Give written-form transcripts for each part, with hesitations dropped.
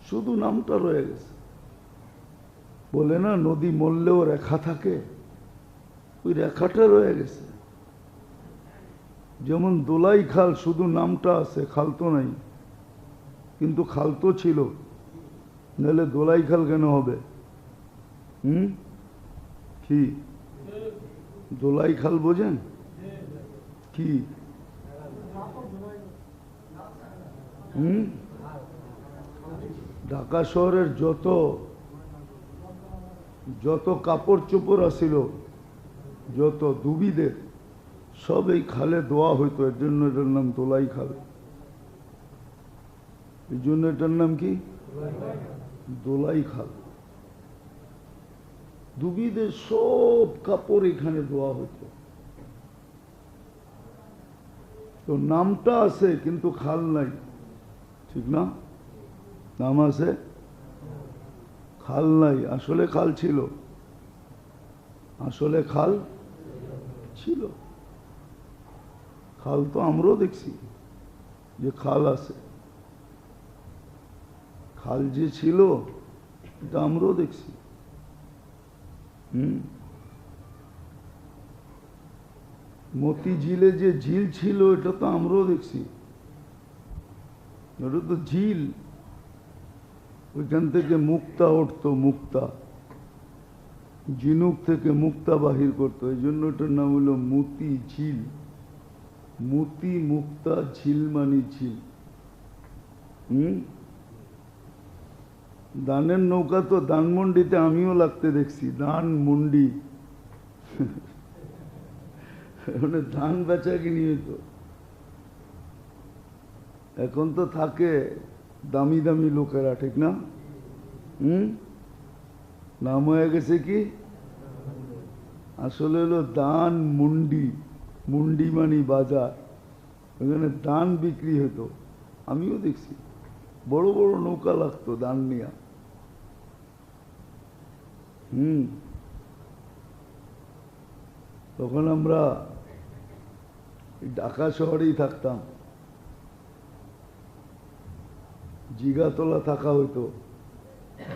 শুধু নামটা রয়ে গেছে। বলে না নদী মরলেও রেখা থাকে, ওই রেখাটা রয়ে গেছে। যেমন দোলাই খাল শুধু নামটা আছে, খাল তো নাই, কিন্তু খাল তো ছিল, নাহলে দোলাই খাল কেন হবে? কি দোলাই খাল বোঝেন কি? ঢাকা শহরের যত কাপড় চোপড় আসিল, যত দুবিদের সব এই খালে দোয়া হইতো। এর জন্য এটার নাম দোলাই খাল। এই জন্য এটার নাম কি? দোলাই খাল। দুবিদের সব কাপড় এখানে দোয়া হইতো। তো নামটা আছে কিন্তু খাল নাই, ঠিক না? নাম আছে, খাল নাই। আসলে খাল ছিল, আসলে খাল ছিল। খাল তো আমরাও দেখছি যে খাল আছে, খাল যে ছিল এটা আমরাও দেখছি। মতিঝিলে যে ঝিল ছিল এটা তো আমরাও দেখছি। এটা তো ঝিল, ওইখান থেকে মুক্তা উঠতো, মুক্তা ঝিনুক থেকে মুক্তা বাহির করতো, এই জন্য এটার নাম হলো মতি ঝিল। মতি মুক্তা ঝিল মানে ঝিল। দানের নৌকা তো ধানমন্ডিতে আমিও লাগতে দেখছি, ধানমন্ডি ধান বেচা কিনি হইতো। এখন তো থাকে দামি দামি লোকেরা, ঠিক না? নাম হয়ে গেছে কি? আসলে হলো দান মুন্ডি, মুন্ডি মানি বাজার। ওখানে দান বিক্রি হতো, আমিও দেখছি। বড় বড় নৌকা লাগতো দান নিয়া। তখন আমরা ঢাকা শহরেই থাকতাম, জিগাতলা থাকা হইতো,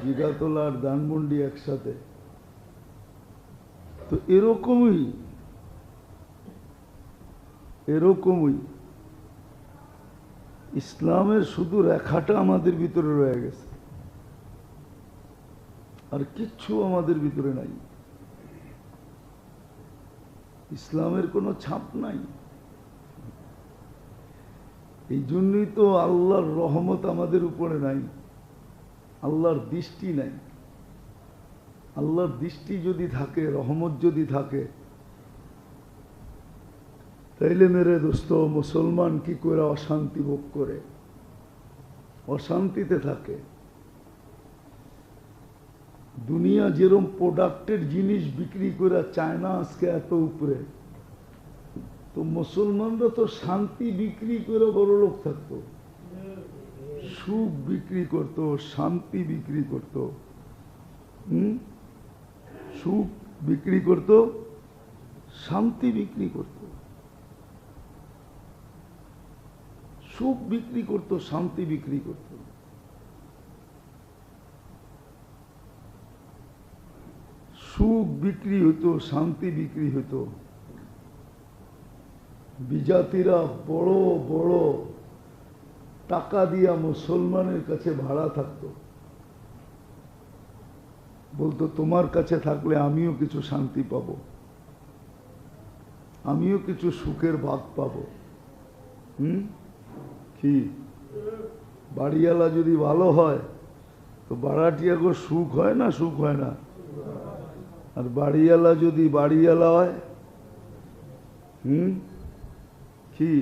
জিগাতলা আর ধানমন্ডি একসাথে। তো এরকমই ইসলামের শুধু রেখাটা আমাদের ভিতরে রয়ে গেছে, আর কিচ্ছু আমাদের ভিতরে নাই। ইসলামের কোনো ছাপ নাই। এই জন্যই তো আল্লাহর রহমত আমাদের উপরে নাই, আল্লাহর দৃষ্টি নাই। আল্লাহর দৃষ্টি যদি থাকে, রহমত যদি থাকে, তাইলে মেরে দোস্ত মুসলমান কি করে অশান্তি ভোগ করে, অশান্তিতে থাকে। দুনিয়া যেরকম প্রোডাক্টের জিনিস বিক্রি করে চায় না আজকে এত উপরে, তো মুসলমানরা তো শান্তি বিক্রি করে বড় লোক থাকতো, সুখ বিক্রি করত, শান্তি বিক্রি করত। সুখ বিক্রি করত, শান্তি বিক্রি করত। সুখ বিক্রি করত, শান্তি বিক্রি করত। সুখ বিক্রি হতো, শান্তি বিক্রি হতো। বিজাতিরা বড় বড় টাকা দিয়া মুসলমানের কাছে ভাড়া থাকতো, বলতো তোমার কাছে থাকলে আমিও কিছু শান্তি পাব, আমিও কিছু সুখের ভাগ পাব। কি বাড়িওয়ালা যদি ভালো হয় তো ভাড়াটিয়া গো সুখ হয় না? সুখ হয় না? আর বাড়িওয়ালা যদি বাড়িওয়ালা হয়, কি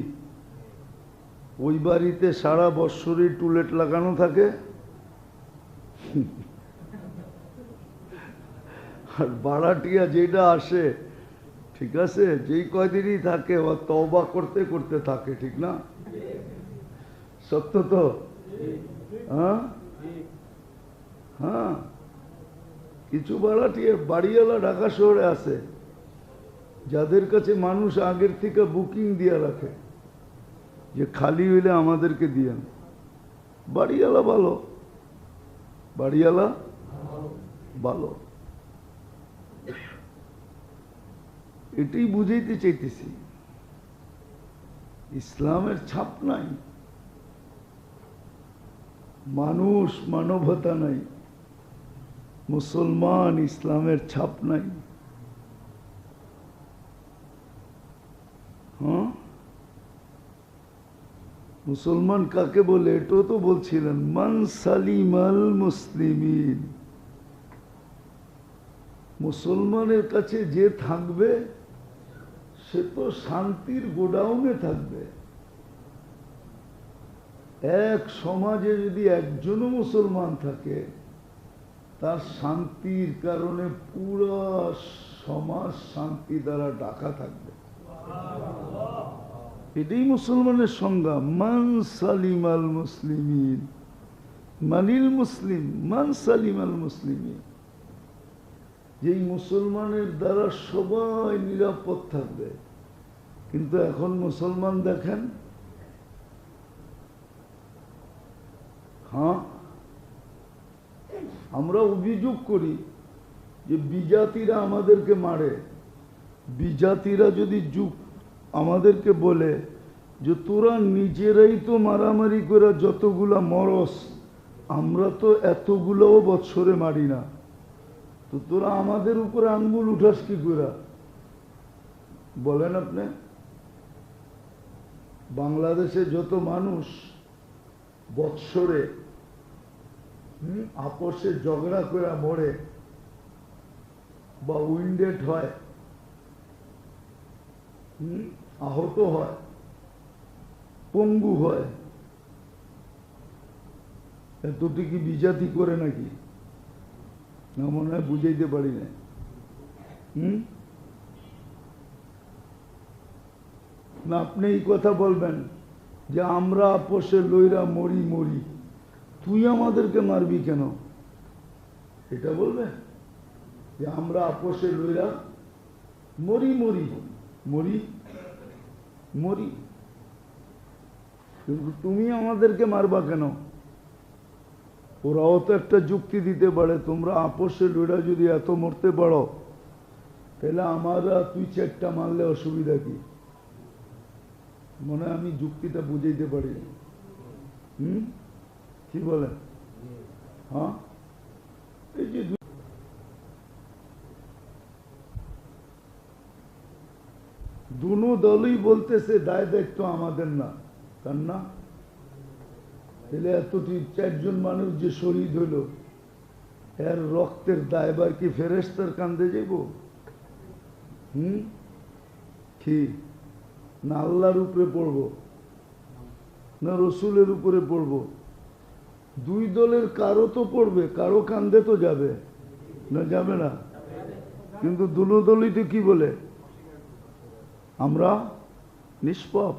ওই বাড়িতে সারা বৎসরই টুলেট লাগানো থাকে, আর ভাড়াটিয়া যেটা আসে, ঠিক আছে, যেই কয়দিনই থাকে ও তওবা করতে করতে থাকে, ঠিক না? সত্য তো? হ্যাঁ, কিছু ভাড়াটিয়া বাড়িওয়ালা ঢাকা শহরে আছে, যাদের কাছে মানুষ আগের থেকে বুকিং দিয়ে রাখে যে খালি হইলে আমাদেরকে দিয়েন। বাড়িওয়ালা ভালো, বাড়িওয়ালা ভালো। এটাই বুঝাইতে চাইতেছি, ইসলামের ছাপ নাই, মানুষ মানবতা নাই, মুসলমান ইসলামের ছাপ নাই। হ্যাঁ, মুসলমান কাকে বলে এটাও তো বলছিলেন, মান সালিমাল মুসলিমিন। মুসলমানের কাছে যে থাকবে সে তো শান্তির গোডাউনে থাকবে। এক সমাজে যদি একজনও মুসলমান থাকে, তার শান্তির কারণে পুরো সমাজ শান্তি দ্বারা ঢাকা থাকবে। এটাই মুসলমানের সংজ্ঞা, মান সালিমাল মুসলিমিন। মানিল মুসলিম মান সালিমাল মুসলিমিন, যেই মুসলমানের দ্বারা সবাই নিরাপদ থাকবে। কিন্তু এখন মুসলমান দেখেন, হ্যাঁ, আমরা অভিযোগ করি যে বিজাতিরা আমাদেরকে মারে। বিজাতিরা যদি আমাদেরকে বলে যে তোরা নিজেরাই তো মারামারি করে যতগুলা মরস, আমরা তো এতগুলোও বৎসরে মারি না, তো তোরা আমাদের উপরে আঙ্গুল উঠাস কি করে? বলেন আপনি, বাংলাদেশে যত মানুষ বৎসরে আপসে ঝগড়া করে মরে বা উইন্ডেড হয়, আহত হয়, পঙ্গু হয়, এতটি কি বিজাতি করে নাকি? না, মনে হয় বুঝাইতে পারি না। না, আপনি এই কথা বলবেন যে আমরা আপোষে লইরা মরি মরি, তুই আমাদেরকে মারবি কেন? এটা বলবে যে আমরা আপোষে লইরা মরি মরি মরি মরি, কিন্তু তুমি আমাদেরকে মারবা কেন? ওরাও তো একটা যুক্তি দিতে পারে, তোমরা আপোষে লইরা যদি এত মরতে পারো, তাহলে আমরা তুই চারটা মারলে অসুবিধা কি? মনে হয় আমি যুক্তিটা বুঝাইতে পারি। কি বলে? হ্যাঁ, এই যে দুনো দলই বলতেছে দায় দায়িত্ব আমাদের না, তার না? তাহলে এতটি চারজন মানুষ যে শহীদ হইল, এর রক্তের দায়বার কি ফেরেশতার কান্দে যাইব? কি না আল্লাহর উপরে পড়ব, না রসুলের উপরে পড়ব? দুই দলের কারো তো পড়বে, কারো কান্দে তো যাবে না, যাবে না? কিন্তু দুনো দলই তো কি বলে, আমরা নিষ্পাপ,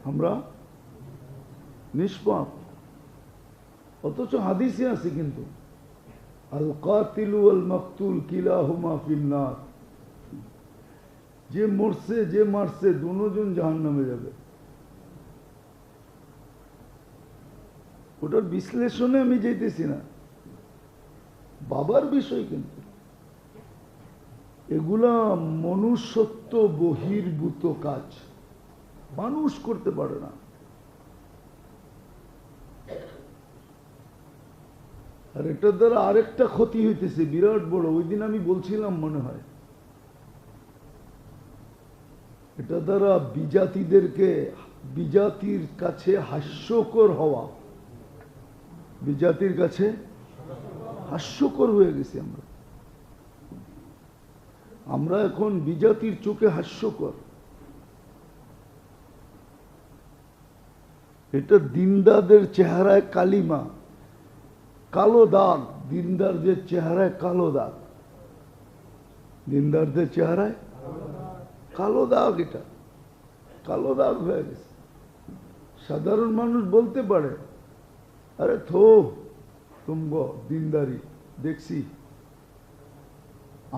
আমরা নিষ্পাপ। অথচ হাদিসে আছে কিন্তু আল কাতিলু ওয়াল মাকতুল কিলাহুমা ফিন্নার, যে মরছে যে মারছে দুজন জাহান্নামে যাবে। ওটার বিশ্লেষণে আমি যেতেছি না, বাবার বিষয়। কিন্তু এগুলা মনুষ্যত্ব বহির্ভূত কাজ, মানুষ করতে পারে না। আর এটার দ্বারা আরেকটা ক্ষতি হইতেছে বিরাট বড়, ওই দিন আমি বলছিলাম মনে হয়, এটা দ্বারা বিজাতিদেরকে, বিজাতির কাছে হাস্যকর হওয়া, বিজাতির কাছে হাস্যকর হয়ে গেছি আমরা। আমরা এখন বিজাতির চোখে হাস্যকর। এটা দিনদারদের চেহারায় কালিমা, কালো দাগ। দিনদারদের চেহারায় কালো দাগ, দিনদারদের চেহারায় কালো দাগ, এটা কালো দাগ হয়ে গেছে। সাধারণ মানুষ বলতে পারে, আরে থো তুমগো দিনদারি দেখছি,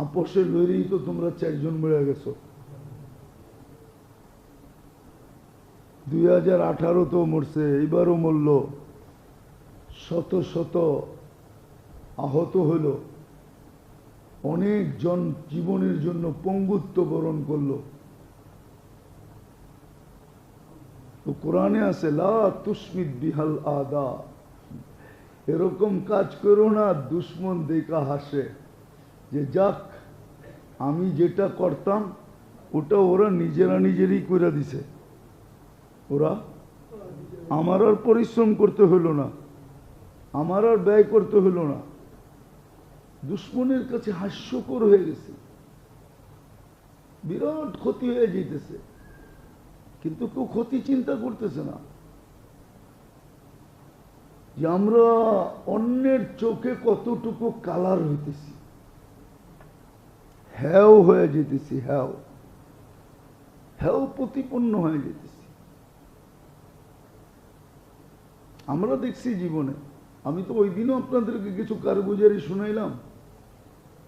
আপোষে লইরেই তো তোমরা চারজন মরে গেছো। 2018 তো মরছে, এবারও মরল, শত শত আহত হলো, অনেকজন জীবনের জন্য পঙ্গুত্ব বরণ করলো। তো কোরআনে আছে লা তুসমিত বিহাল আদা, এরকম কাজ করো না দুশ্মন দেখা হাসে, যে যাক আমি যেটা করতাম ওটা ওরা নিজেরা নিজেরই করে দিছে, ওরা আমার আর পরিশ্রম করতে হলো না, আমার আর ব্যয় করতে হলো না, দুশ্মনের কাছে হাস্যকর হয়ে গেছে, বিরাট ক্ষতি হয়ে যেতেছে, কিন্তু কেউ ক্ষতি চিন্তা করতেছে না যে আমরা অন্যের চোখে কতটুকু কালার হইতেছি, হ্যাও হয়ে যেতেছি, হ্যাও প্রতিপন্ন হয়ে যেতেছি। আমরা দেখছি জীবনে, আমি তো ওই দিনও আপনাদেরকে কিছু কারগুজারি শুনাইলাম,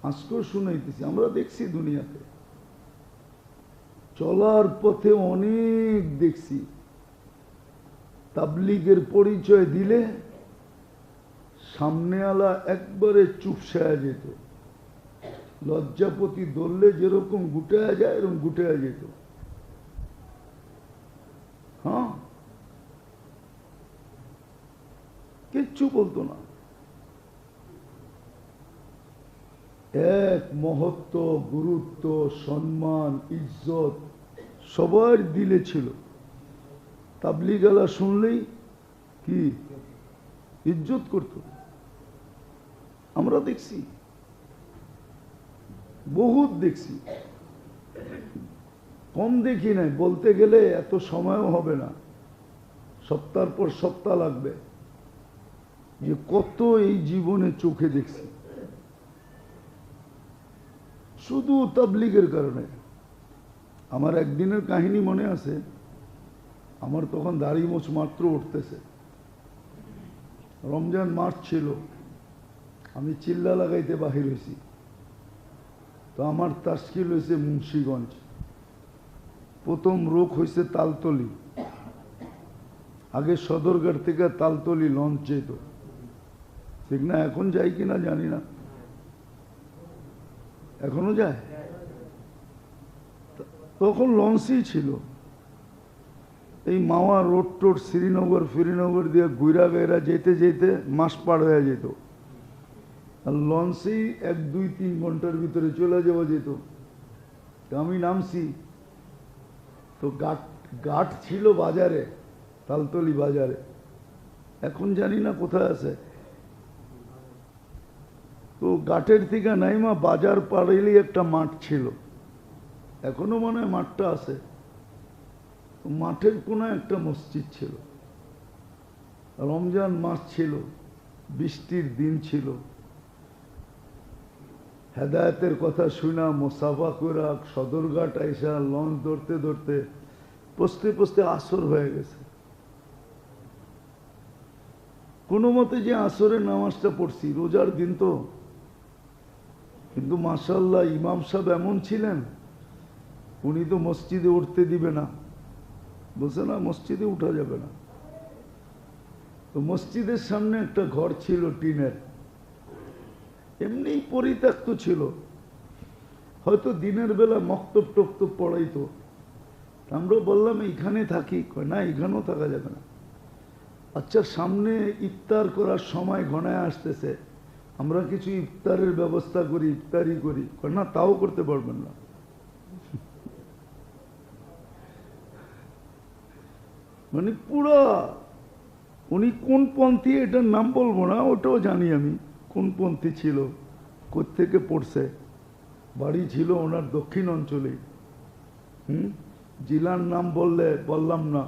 আজকেও শুনাইতেছি, আমরা দেখছি দুনিয়াতে চলার পথে অনেক দেখছি, তাবলীগের পরিচয় দিলে সামনেওয়ালা একবারে চুপসায়া যেত, লজ্জাপতি ধরলে যেরকম গুটায়া যায় এরকম গুটায়া যেত। হ্যাঁ, কিচ্ছু বলতো না। এক মহত্ব, গুরুত্ব, সম্মান, ইজ্জত সবার দিলে ছিল। তাবলীগালা শুনলেই কি ইজ্জত করত, আমরা দেখছি, বহুত দেখছি, কম দেখি নাই। বলতে গেলে এত সময়ও হবে না, সপ্তাহ পর সপ্তাহ লাগবে, যে কত এই জীবনে চোখে দেখছি শুধু তাবলীগের কারণে। আমার একদিনের কাহিনী মনে আছে, আমার তখন দাড়ি মোছ মাত্র উঠতেছে, রমজান মাস ছিল, আমি চিল্লা লাগাইতে বাহির হয়েছি, তো আমার তাশকিল হয়েছে মুন্সিগঞ্জ, প্রথম রোগ হয়েছে তালতলি, আগে সদরঘাট থেকে তালতলি লঞ্চ যেত, ঠিক না? এখন যাই কিনা জানি না, এখনো যায়, তখন লঞ্চই ছিল। এই মাওয়া রোড টোড শ্রীনগর ফিরিনগর দিয়ে গুইরা গাইরা যেতে যেতে মাস পার হয়ে যেত, আর লঞ্চেই 1-2-3 ঘন্টার ভিতরে চলে যাওয়া যেত। আমি নামছি, তো ঘাট ছিল বাজারে, তালতলি বাজারে, এখন জানি না কোথায় আছে। তো ঘাটের থেকে নাইমা বাজার পাড়াইলেই একটা মাঠ ছিল, এখনো মনে হয় মাঠটা আছে। মাঠের কোনায় একটা মসজিদ ছিল, রমজান মাস ছিল, বৃষ্টির দিন ছিল, হেদায়েতের কথা শুনা মোসাফা করা সদরঘাট আইসা লঞ্চ ধরতে ধরতে পস্তে পস্তে আসর হয়ে গেছে। কোনো মতে যে আসরের নামাজটা পড়ছি, রোজার দিন তো, কিন্তু মাশাআল্লাহ ইমাম সাহেব এমন ছিলেন, উনি তো মসজিদে উঠতে দিবে না, বলছে না মসজিদে উঠা যাবে না। তো মসজিদের সামনে একটা ঘর ছিল টিনের, এমনি পরিত্যক্ত ছিল, হয়তো দিনের বেলা মক্তব টক্তব পড়াইতো। আমরা বললাম এইখানে থাকি, না এখানেও থাকা যাবে না। আচ্ছা সামনে ইফতার করার সময় ঘনায় আসতেছে, আমরা কিছু ইফতারের ব্যবস্থা করি, ইফতারি করি, না তাও করতে পারবেন না। মানে পুরা উনি কোন পন্থী, এটার নাম বলবো না, ওটাও জানি আমি কোন পন্থী ছিল, কোত্থেকে পড়ছে, বাড়ি ছিল ওনার দক্ষিণ অঞ্চলে। জেলার নাম বললে বললাম না।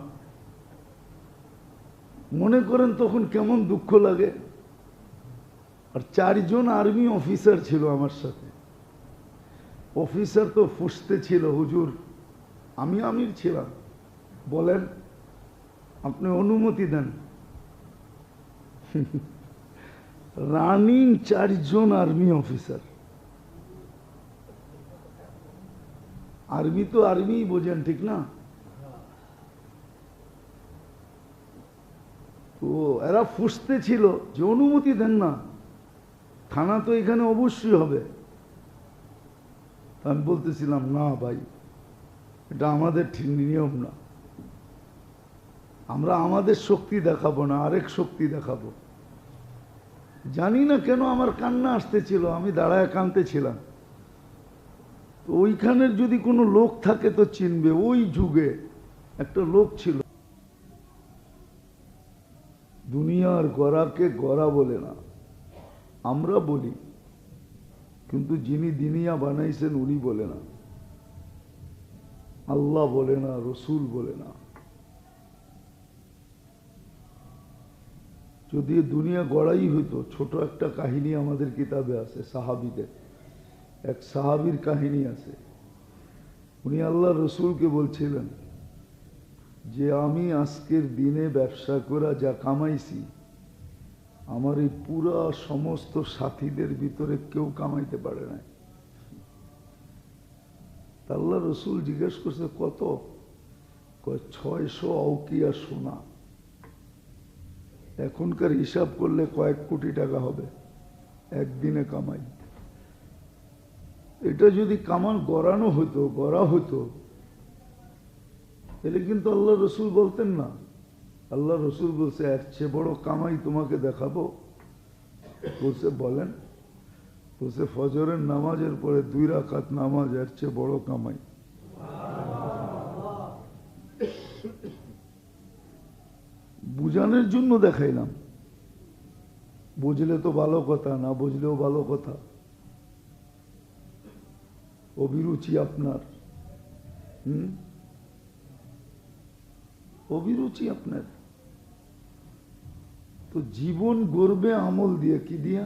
মনে করেন তখন কেমন দুঃখ লাগে। আর 4 জন আর্মি অফিসার ছিল আমার সাথে। অফিসার তো ফুসতে ছিল, হুজুর আমি আমির ছিলাম, বলেন আপনি অনুমতি দেন। রানিং 4 জন আর্মি অফিসার। আর্মি তো আর্মি বোঝেন, ঠিক না? তো এরা ফুসতে ছিল যে অনুমতি দেন না, থানা তো এখানে অবশ্যই হবে। আমি বলতেছিলাম না ভাই, এটা আমাদের ঠিক নিয়ম না। আমরা আমাদের শক্তি দেখাবো না, আরেক শক্তি দেখাবো। জানি না কেন আমার কান্না আসতেছিল, আমি দাঁড়ায় কাঁদতেছিলাম। তো ওইখানের যদি কোনো লোক থাকে তো চিনবে, ওই যুগে একটা লোক ছিল। দুনিয়ার গড়াকে গড়া বলে না, আমরা বলি, কিন্তু যিনি দুনিয়া বানাইছেন উনি বলে না, আল্লাহ বলে না, রসুল বলে না। যদি দুনিয়া গড়াই হইতো, ছোট একটা কাহিনী আমাদের কিতাবে আছে সাহাবীদের। এক সাহাবীর কাহিনী আছে। উনি আল্লাহ রসুলকে বলছিলেন যে আমি আজকের দিনে ব্যবসা করে যা কামাইছি, আমার এই পুরা সমস্ত সাথীদের ভিতরে কেউ কামাইতে পারে না। আল্লাহ রসুল জিজ্ঞেস করছে কত? 600 আউকিয়া সোনা। এখনকার হিসাব করলে কয়েক কোটি টাকা হবে একদিনে কামাই। এটা যদি কামান গড়ানো হতো, গড়া হতো, তাহলে কিন্তু আল্লাহ রসুল বলতেন না। আল্লাহ রসুল বলছে এর চেয়ে বড় কামাই তোমাকে দেখাবো। বলছে বলেন। বলছে ফজরের নামাজের পরে 2 রাকাত নামাজ এর চেয়ে বড় কামাই। বুঝানোর জন্য দেখাইলাম, বুঝলে তো ভালো কথা, না বুঝলেও ভালো কথা। অভিরুচি আপনার, অভিরুচি আপনার। তো জীবন গড়বে আমল দিয়ে, কি দিয়া?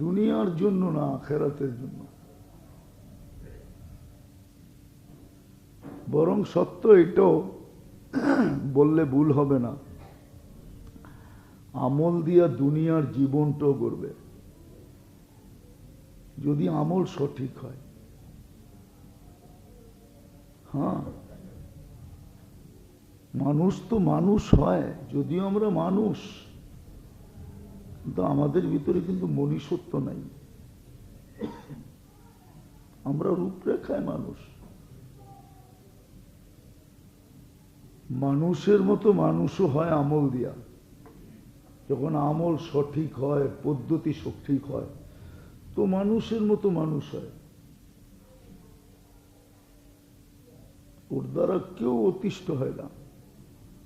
দুনিয়ার জন্য না, আখিরাতের জন্য। বরং সত্য এটাও বললে ভুল হবে না, আমল দিয়া দুনিয়ার জীবনটাও গড়বে, যদি আমল সঠিক হয়। হ্যাঁ, মানুষ তো মানুষ হয়, যদিও আমরা মানুষ, কিন্তু আমাদের ভিতরে কিন্তু মনুষ্যত্ব নাই। আমরা রূপরেখায় মানুষ। মানুষের মতো মানুষও হয় আমল দিয়া। যখন আমল সঠিক হয়, পদ্ধতি সঠিক হয়, তো মানুষের মতো মানুষ হয়। ওর দ্বারা কেউ অতিষ্ঠ হয় না,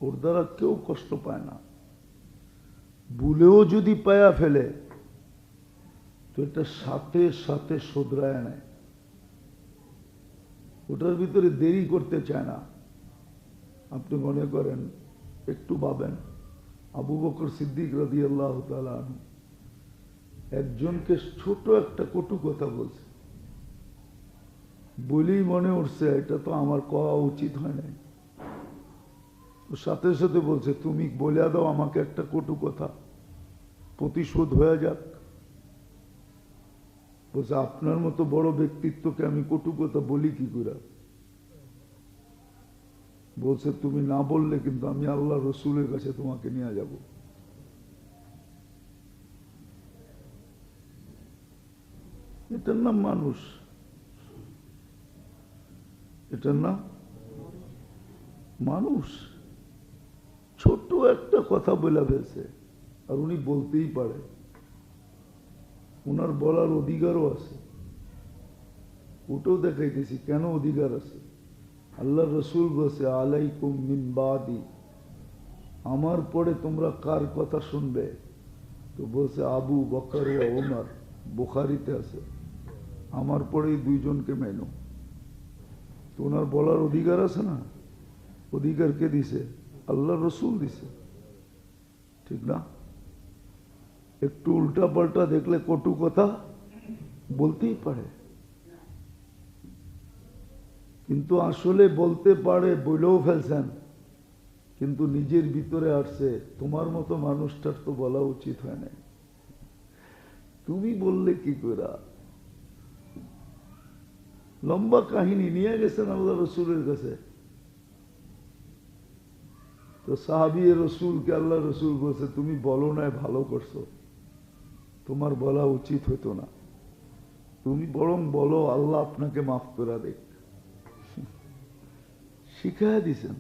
ওর দ্বারা কেউ কষ্ট পায় না। ভুলেও যদি পায়া ফেলে তো এটা সাথে সাথে শোধরায় নেয়, ওটার ভিতরে দেরি করতে চায় না। আপনি মনে করেন, একটু ভাবেন, আবু বকর সিদ্দিক রাদিয়াল্লাহু তাআলা আনহু একজনকে ছোট একটা কটু কথা বলছে, বলেই মনে উঠছে এটা তো আমার কওয়া উচিত হয় নাই। সাথে সাথে বলছে তুমি বলে দাও আমাকে একটা কটু কথা, প্রতিশোধ হয়ে যাক। বলছে আপনার মতো বড় ব্যক্তিত্বকে আমি কটু কথা বলি কি করে? বলছে তুমি না বললে কিন্তু আমি আল্লাহ রসুলের কাছে তোমাকে নিয়ে যাব। এটার নাম মানুষ, এটার নাম মানুষ। ছোট একটা কথা বলে ফেলছে, আর উনি বলতেই পারে, ওনার বলার অধিকারও আছে। ওটাও দেখাইতেছি কেন অধিকার আছে। আল্লাহ রসুল বলছে আলাইকুম মিন বাদি, আমার পরে তোমরা কার কথা শুনবে? তো বলছে আবু বকর ও ওমর, বুখারীতে আছে, আমার পরেই 2 জনকে মেনো। তো ওনার বলার অধিকার আছে না? অধিকার কে দিছে? আল্লাহ রসুল দিছে, ঠিক না? একটু উল্টা পাল্টা দেখলে কটু কথা বলতেই পারে, কিন্তু আসলে বলতে পারে, বলেও ফেলছেন, কিন্তু নিজের ভিতরে আসছে তোমার মতো মানুষটার তো বলা উচিত হয় নাই, তুমি বললে কি করে? লম্বা কাহিনী নিয়ে গেছেন আল্লাহ রসুলের কাছে। তো তো সাহাবী রসুলকে আল্লাহ রসুল বলছে, তুমি বলো না ভালো করছো, তোমার বলা উচিত হতো না, তুমি বরং বলো আল্লাহ আপনাকে মাফ করে দেখ। শিখায় দিছেন।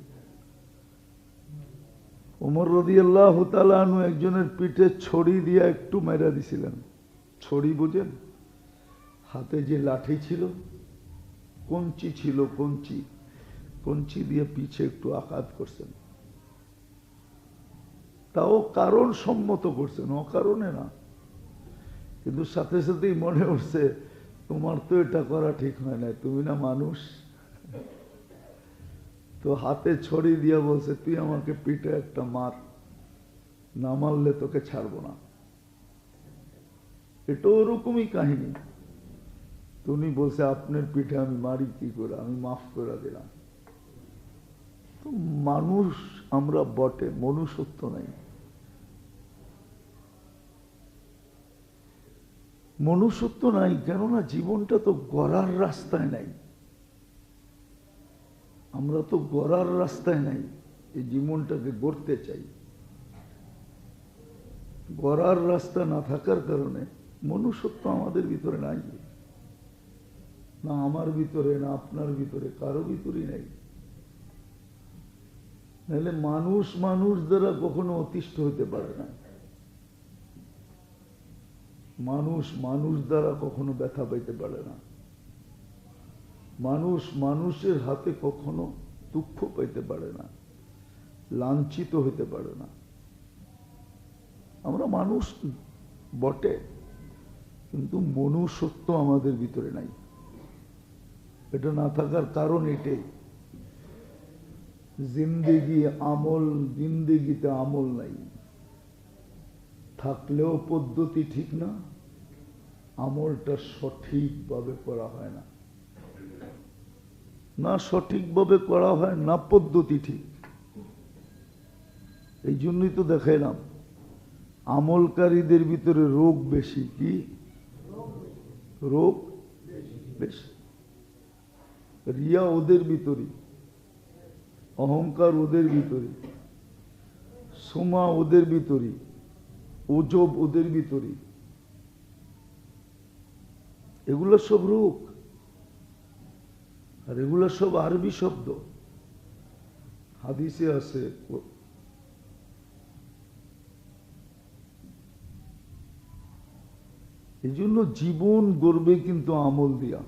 ওমর রাদিয়াল্লাহু তাআলা আনহু একজনের পিঠে ছড়ি দিয়া একটু মেরা দিছিলেন। ছড়ি বুঝেন? হাতে যে লাঠি ছিল, কঞ্চি ছিল, কঞ্চি দিয়ে পিছে একটু আঘাত করছেন। তাও কারণ সম্মত করছেন, অকারণে না। কিন্তু সাথে সাথেই মনে উঠছে, তোমার তো এটা করা ঠিক হয় না, তুমি না মানুষ। তো হাতে ছড়ি দিয়া বলছে, তুই আমাকে পিঠে একটা মার, না মারলে তোকে ছাড়বো না। এটা ওরকমই কাহিনী। তুমি বলছে, আপনার পিঠে আমি মারি কি করে, আমি মাফ করে দিলাম। তো মানুষ আমরা বটে, মনুষ্যত্ব নাই। মনুষ্যত্ব নাই, কেননা জীবনটা তো গড়ার রাস্তায় নাই। আমরা তো গড়ার রাস্তায় নাই, এই জীবনটাকে গড়তে চাই। গড়ার রাস্তা না থাকার কারণে মনুষ্যত্ব আমাদের ভিতরে নাই, না আমার ভিতরে, না আপনার ভিতরে, কারো ভিতরেই নাই। নাহলে মানুষ মানুষ দ্বারা কখনো অতিষ্ঠ হতে পারে না। মানুষ মানুষ দ্বারা কখনো ব্যথা পাইতে পারে না। মানুষ মানুষের হাতে কখনো দুঃখ পাইতে পারে না, লাঞ্ছিত হইতে পারে না। আমরা মানুষ বটে, কিন্তু মনুষ্যত্ব আমাদের ভিতরে নাই। এটা না থাকার কারণ এটাই, জিন্দেগিতে আমল নাই। থাকলেও পদ্ধতি ঠিক না, আমলটা সঠিকভাবে করা হয় না। না সঠিকভাবে করা হয়, না পদ্ধতি ঠিক। এই জন্যই তো দেখাইলাম, আমলকারীদের ভিতরে রোগ বেশি। কি রোগ বেশি? রিয়া ওদের ভিতরে, অহংকার ওদের ভিতরে, সোমা ওদের ভিতরে, ওজব ওদের ভিতরে। এগুলো সব রোগ, আর এগুলো সব আরবি শব্দ। হাদিসে আছে, এই জন্য জীবন গড়বে কিন্তু আমল দিয়া,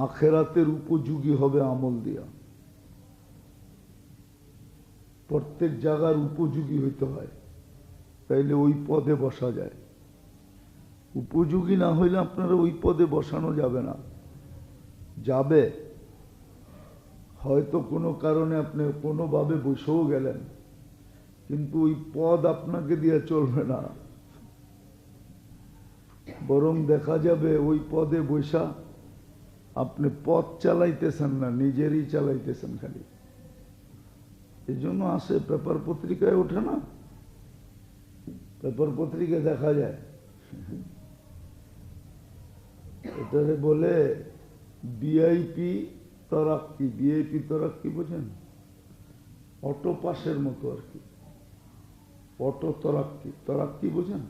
আখেরাতের উপযোগী হবে আমল দিয়া। প্রত্যেক জায়গার উপযোগী হইতে হয়, তাইলে ওই পদে বসা যায়। উপযোগী না হইলে আপনারা ওই পদে বসানো যাবে না। যাবে হয়তো কোনো কারণে আপনি কোনোভাবে বসেও গেলেন, কিন্তু ওই পদ আপনাকে দিয়ে চলবে না। বরং দেখা যাবে ওই পদে বসা আপনি পথ চালাইতেছেন না, নিজেরই চালাইতেছেন খালি। এই জন্য আসে, পেপার পত্রিকায় ওঠে না, পেপার পত্রিকায় দেখা যায়, এটারে বলে ভিআইপি তরাক্কি। ভিআইপি তরাক্কি বোঝেন? অটো পাসের মতো আর কি, অটো তরাক্কি। তরাক্কি বোঝেন?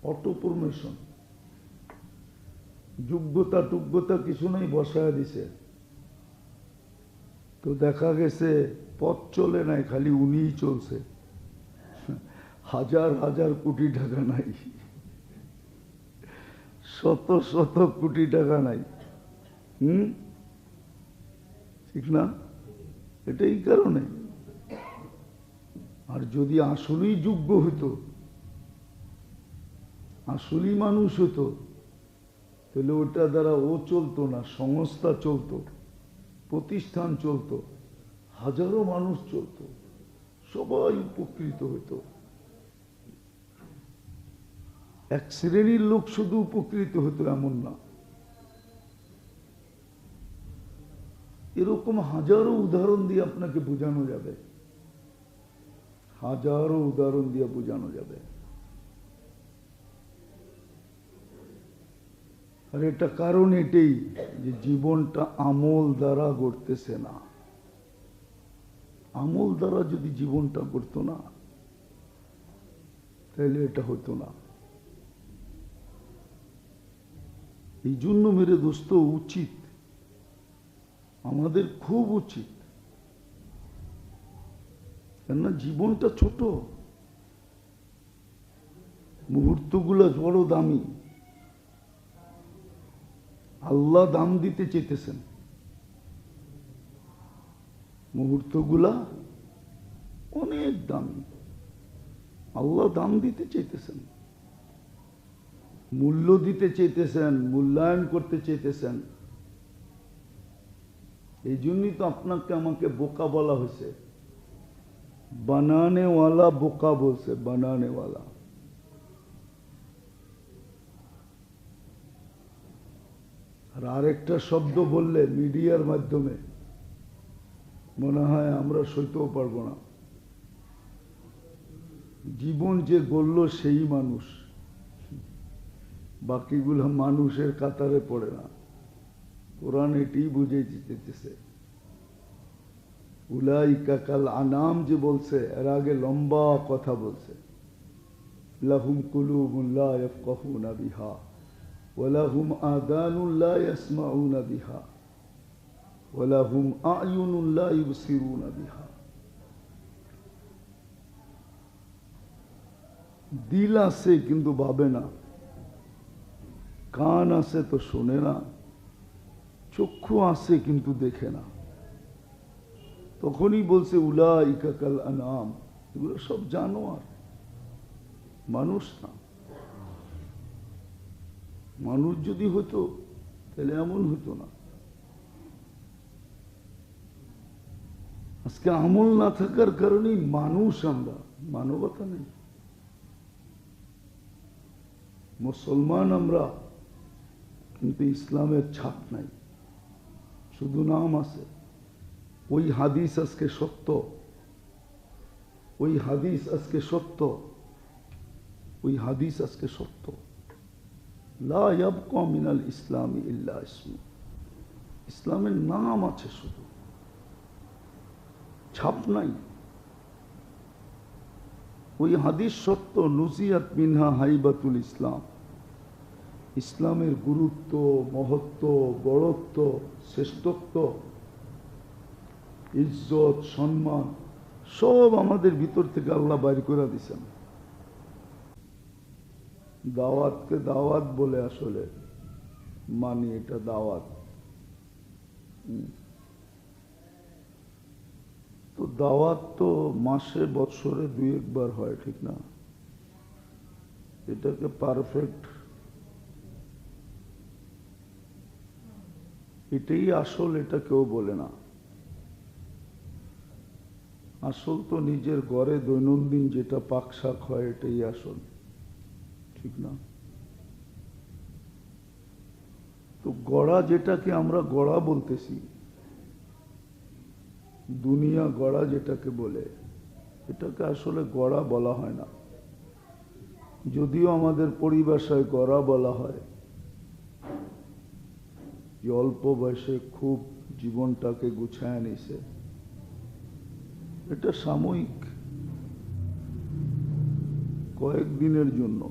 Auto promotion. যোগ্যতা কিছু নাই, বসায় দিছে। তো দেখা গেছে পথ চলে নাই, খালি উনিই চলছে। হাজার হাজার কোটি টাকা নাই, শত শত কোটি টাকা নাই। ঠিক না? এটা এই কারণে। আর যদি আসলেই যোগ্য হইতো, আসলেই মানুষ হতো, তাহলে ওটা দ্বারা ও চলতো না, সংস্থা চলতো, প্রতিষ্ঠান চলতো, হাজারো মানুষ চলতো, সবাই উপকৃত হইতো। এক শ্রেণীর লোক শুধু উপকৃত হতো এমন না। এরকম হাজারো উদাহরণ দিয়ে আপনাকে বোঝানো যাবে, হাজারো উদাহরণ দিয়ে বোঝানো যাবে। আর এটা কারণ এটাই যে জীবনটা আমল দ্বারা গড়তেছে না। আমল দ্বারা যদি জীবনটা করতো না তাহলে এটা হতো না। এই জন্য মেরে দোস্ত উচিত, আমাদের খুব উচিত, কেননা জীবনটা ছোট, মুহূর্তগুলো বড় দামি। আল্লাহ দাম দিতে চেয়েছেন, মুহূর্তগুলা অনেক দামি, আল্লাহ দাম দিতে চাইতেছেন, মূল্য দিতে চাইতেছেন, মূল্যায়ন করতে চাইতেছেন। এই জন্যই তো আপনাকে আমাকে বোকা বলা হয়েছে, বানানেওয়ালা বোকা বলছে, বানানেওয়ালা। আর আরেকটা শব্দ বললে মিডিয়ার মাধ্যমে মনে হয় আমরা সইতেও পারবো না। জীবন যে গড়ল সেই মানুষ, বাকিগুলো মানুষের কাতারে পড়ে না। কোরআন এটি বুঝাইতে চেয়েছে, উলাইকা কাল আনাম যে বলছে, এর আগে লম্বা কথা বলছে, লাহুম কুলুবুন লা ইয়াফকাহুনা বিহা ওয়া লাহুম আযানুন লা ইয়াসমাউনা বিহা ওয়া লাহুম আ'য়ুনুন লা ইবসিরুনা বিহা। দিল আছে কিন্তু ভাবে না, কান আছে তো শোনে না, চক্ষু আছে কিন্তু দেখে না। তখনই বলছে উলাইকা কাল আনাম, এগুলো সব জানোয়ার, মানুষ না। মানুষ যদি হতো তাহলে এমন হতো না। আজকে আমল না থাকার কারণেই মানুষ, আমরা মানবতা নেই। মুসলমান আমরা, কিন্তু ইসলামের ছাপ নাই, শুধু নাম আছে। ওই হাদিস আজকে সত্য, ওই হাদিস আজকে সত্য, ওই হাদিস আজকে সত্য। লা ইয়াবকা মিনাল ইসলামি ইল্লা ইসমু, ইসলামের নাম আছে শুধু, ছাপ নাই। ওই হাদিস সত্য, নুজিয়াত মিনহা হাইবাতুল ইসলাম। ইসলামের গুরুত্ব, মহত্ব, বড়ত্ব, শ্রেষ্ঠত্ব, ইজ্জত, সম্মান সব আমাদের ভিতর থেকে আল্লাহ বাইর করে দিয়েছেন। দাওয়াতকে দাওয়াত বলে আসলে মানি, এটা দাওয়াত। তো দাওয়াত তো মাসে বছরে 2-1 বার হয়, ঠিক না? এটাকে পারফেক্ট, এটাই আসল, এটা কেউ বলে না। আসল তো নিজের ঘরে দৈনন্দিন যেটা পাক শাক হয়, এটাই আসল, ঠিক না? তো গড়া, যেটাকে আমরা গড়া বলতেছি, দুনিয়া গড়া যেটাকে বলে, এটাকে আসলে গড়া বলা হয় না। যদিও আমাদের পরিভাষায় গড়া বলা হয়, যে অল্প বয়সে খুব জীবনটাকে গুছায় নিছে, এটা সাময়িক, কয়েকদিনের জন্য।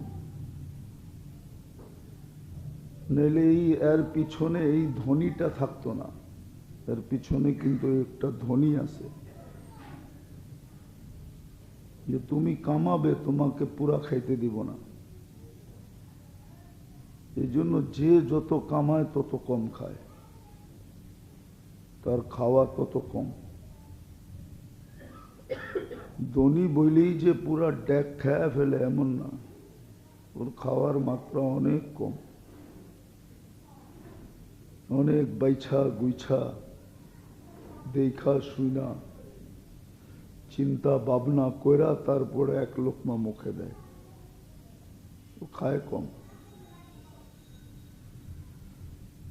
নইলে এর পিছনে এই ধ্বনিটা থাকতো না। এর পিছনে কিন্তু একটা ধ্বনি আছে, যে তুমি কামাবে, তোমাকে পুরা খাইতে দিব না। এই জন্য যে যত কামায় তত কম খায়, তার খাওয়া তত কম। ধনী বইলেই যে পুরা ড্যাক খায়া ফেলে এমন না, ওর খাওয়ার মাত্রা অনেক কম। অনেক বাইছা গুইছা দেখা শুনা চিন্তা ভাবনা কইরা তারপরে এক লোকমা মুখে দেয়, ও খায় কম।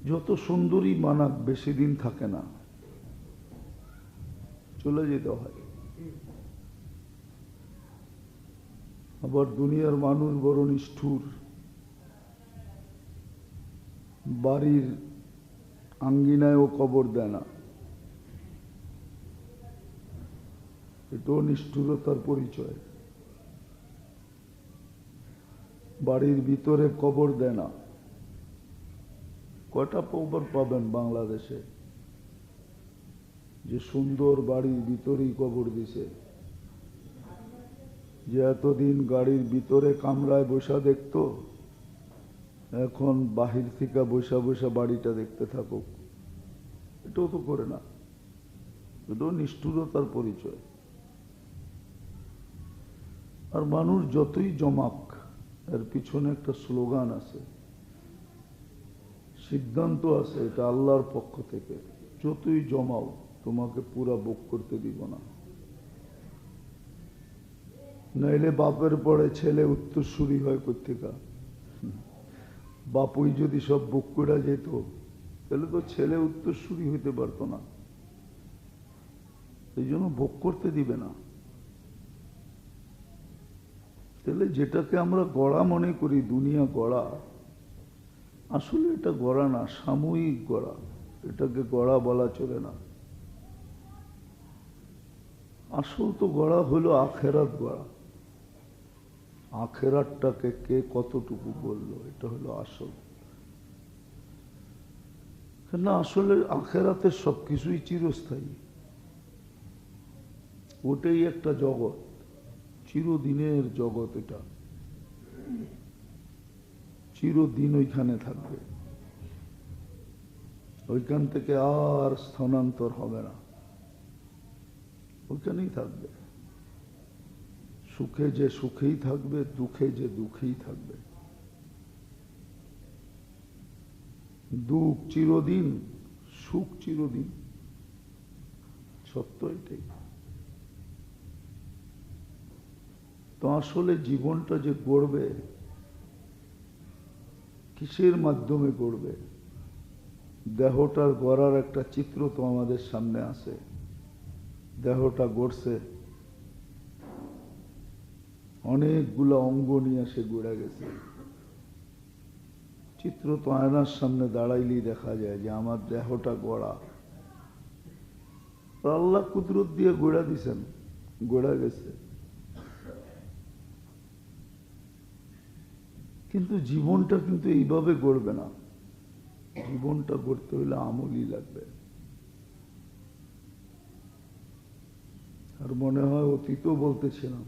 যত সুন্দরী মানাক বেশি দিন থাকে না, চলে যেতে হয়। আবার দুনিয়ার মানুষ বড় নিষ্ঠুর, বাড়ির আঙ্গিনায়ও কবর দেয় না। এটাও নিষ্ঠুরতার পরিচয়। বাড়ির ভিতরে কবর দেয় না। কয়টা কবর পাবেন বাংলাদেশে যে সুন্দর বাড়ির ভিতরেই কবর দিছে, যে এতদিন গাড়ির ভিতরে কামরায় বসা দেখতো, এখন বাহির থেকে বসা বসা বাড়িটা দেখতে থাকুক। এটাও তো করে না। এটাও নিষ্ঠুরতার পরিচয়। আর মানুষ যতই জমাক, এর পিছনে একটা স্লোগান আছে, সিদ্ধান্ত আছে, এটা আল্লাহর পক্ষ থেকে, যতই জমাও তোমাকে পুরা ভোগ করতে দিব না। নাইলে বাপের পরে ছেলে উত্তরসূরি হয় কোত্থেকা? বাপুই যদি সব ভোগ করে যেত, তাহলে তো ছেলে উত্তরসূরি হইতে পারতো না। এই জন্য ভোগ করতে দিবে না। তাহলে যেটাকে আমরা গড়া মনে করি, দুনিয়া গড়া, আসলে এটা গড়া না, সাময়িক গড়া। এটাকে গড়া বলা চলে না। আসল তো গড়া হলো আখেরাত গড়া। আখেরাতটাকে কে কতটুকু বললো, এটা হলো আসল। কেন আসলে আখেরাতের সবকিছুই চিরস্থায়ী। ওটাই একটা জগৎ, চিরদিনের জগৎ। এটা চিরদিন ওইখানে থাকবে, ওইখান থেকে আর স্থানান্তর হবে না, ওইখানেই থাকবে। সুখে যে সুখেই থাকবে, দুঃখে যে দুঃখেই থাকবে। দুঃখ চিরদিন, সুখ চিরদিন, সত্য এটাই। তো আসলে জীবনটা যে গড়বে, কিসের মাধ্যমে গড়বে? দেহটার গড়ার একটা চিত্র তো আমাদের সামনে আছে। দেহটা গড়ছে, অনেকগুলো অঙ্গ নিয়ে সে গড়ে গেছে। চিত্র তো আয়নার সামনে দাঁড়াইলেই দেখা যায় যে আমার দেহটা গড়া। আল্লাহ কুদরত দিয়ে গড়া দিছেন, গড়া গেছে। কিন্তু জীবনটা কিন্তু এইভাবে গড়বে না। জীবনটা গড়তে হলে আমলই লাগবে। আর মনে হয় অতীতও বলতেছিলাম,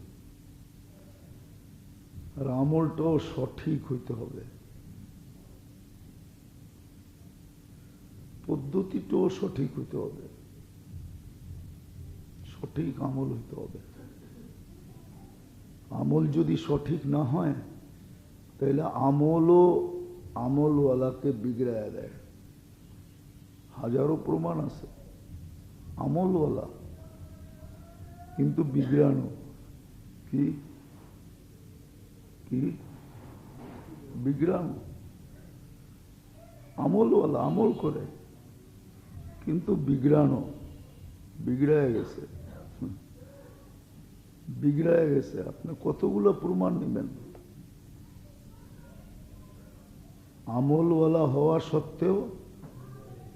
আর আমলটাও সঠিক হইতে হবে, পদ্ধতিটাও সঠিক হইতে হবে, সঠিক আমল হইতে হবে। আমল যদি সঠিক না হয়, তাহলে আমলও আমলওয়ালাকে বিগড়ায় দেয়। হাজারো প্রমাণ আছে আমলওয়ালা কিন্তু বিগড়ানো। কি কি বিগড়ানো? আমলওয়ালা আমল করে কিন্তু বিগড়ানো, বিগড়ায় গেছে, বিগড়ায় গেছে। আপনি কতগুলো প্রমাণ নেবেন? আমলওয়ালা হওয়া সত্ত্বেও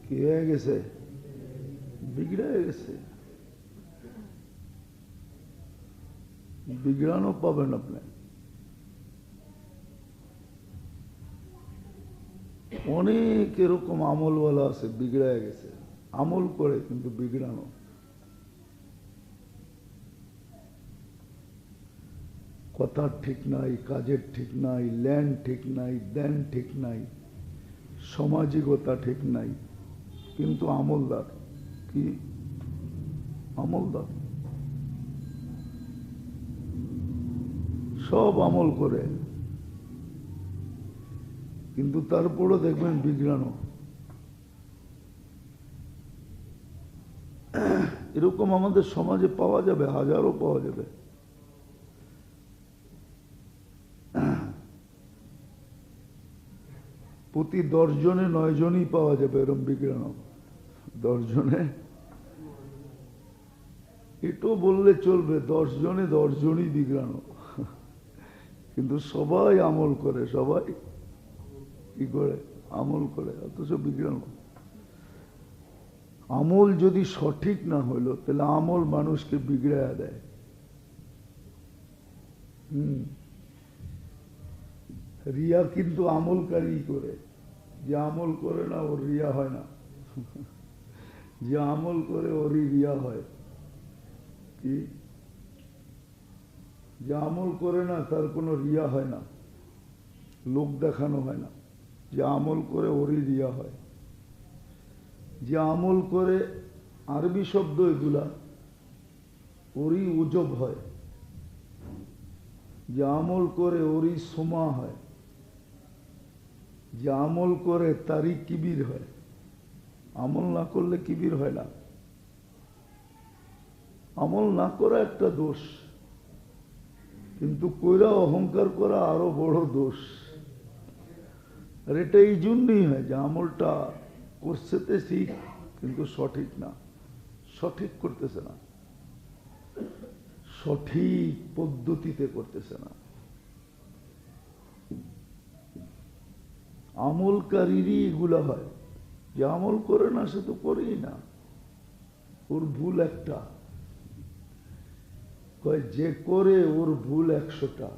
কি হয়ে গেছে? বিগড়ায় গেছে। বিগড়ানো পাবেন আপনি। অনেক এরকম আমলওয়ালা আছে বিগড়ায় গেছে, আমল করে কিন্তু বিগড়ানো। কথার ঠিক নাই, কাজের ঠিক নাই, ল্যান্ড ঠিক নাই, দেন ঠিক নাই, সামাজিকতা ঠিক নাই, কিন্তু আমলদার। কি আমলদার? সব আমল করে কিন্তু তারপরও দেখবেন বিগড়ানো। এরকম আমাদের সমাজে পাওয়া যাবে, হাজারো পাওয়া যাবে। প্রতি 10 জনে 9 জনই পাওয়া যাবে এরকম বিগড়ানো। 10 জনে, এটাও বললে চলবে, 10 জনে 10 জনই বিগড়ানো। কিন্তু সবাই আমল করে, সবাই কি করে? আমল করে, অথচ বিগড়ানো। আমল যদি সঠিক না হইল তাহলে আমল মানুষকে বিগড়াইয়া দেয়। রিয়া কিন্তু আমলকারী করে, যে আমল করে না ওর রিয়া হয় না, যে আমল করে ওরই রিয়া হয়। কি? যে আমল করে না তার কোনো রিয়া হয় না, লোক দেখানো হয় না। যে আমল করে ওরই রিয়া হয়। যে আমল করে, আরবি শব্দ এগুলা, ওরই উজব হয়। যে আমল করে ওরই সোমা হয়। যে আমল করে তারই কিবির হয়। আমল না করলে কিবির হয় না। আমল না করা একটা দোষ, কিন্তু কইরা অহংকার করা আরো বড় দোষ। আর এটা এই জন্যই হয় যে আমলটা করছে তে ঠিক, কিন্তু সঠিক না, সঠিক করতেছে না, সঠিক পদ্ধতিতে করতেছে না। আমলকারীরই এগুলা হয়। যে আমল করে না সে তো করেই না, ওর ভুল একটা। কয় যে করে ওর ভুল 100টা,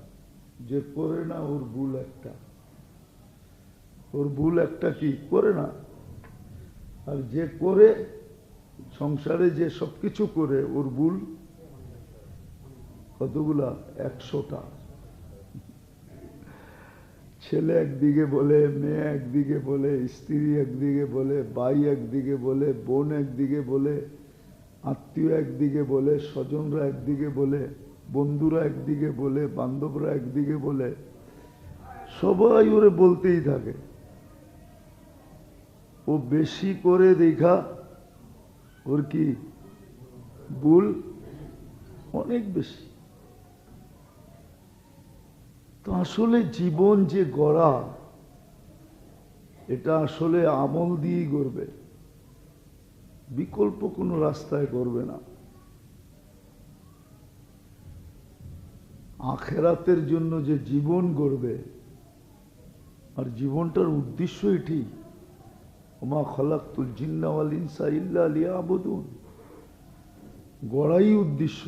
যে করে না ওর ভুল একটা। ওর ভুল একটা কি? করে না। আর যে করে, সংসারে যে সবকিছু করে, ওর ভুল কতগুলা? 100টা। ছেলে একদিকে বলে, মেয়ে একদিকে বলে, স্ত্রী একদিকে বলে, ভাই একদিকে বলে, বোন একদিকে বলে, আত্মীয় একদিকে বলে, স্বজনরা একদিকে বলে, বন্ধুরা একদিকে বলে, বান্ধবরা একদিকে বলে, সবাই ওরে বলতেই থাকে। ও বেশি করে দেখা ওর কি ভুল অনেক বেশি। তো আসলে জীবন যে গড়া, এটা আসলে আমল দিয়েই গড়বে, বিকল্প কোনো রাস্তায় করবে না। আখেরাতের জন্য যে জীবন গড়বে, আর জীবনটার উদ্দেশ্য এটি, ওমা খালাকতুল জিন্না ওয়াল ইনসা ইল্লা লিয়াবুদুন, গড়াই উদ্দেশ্য।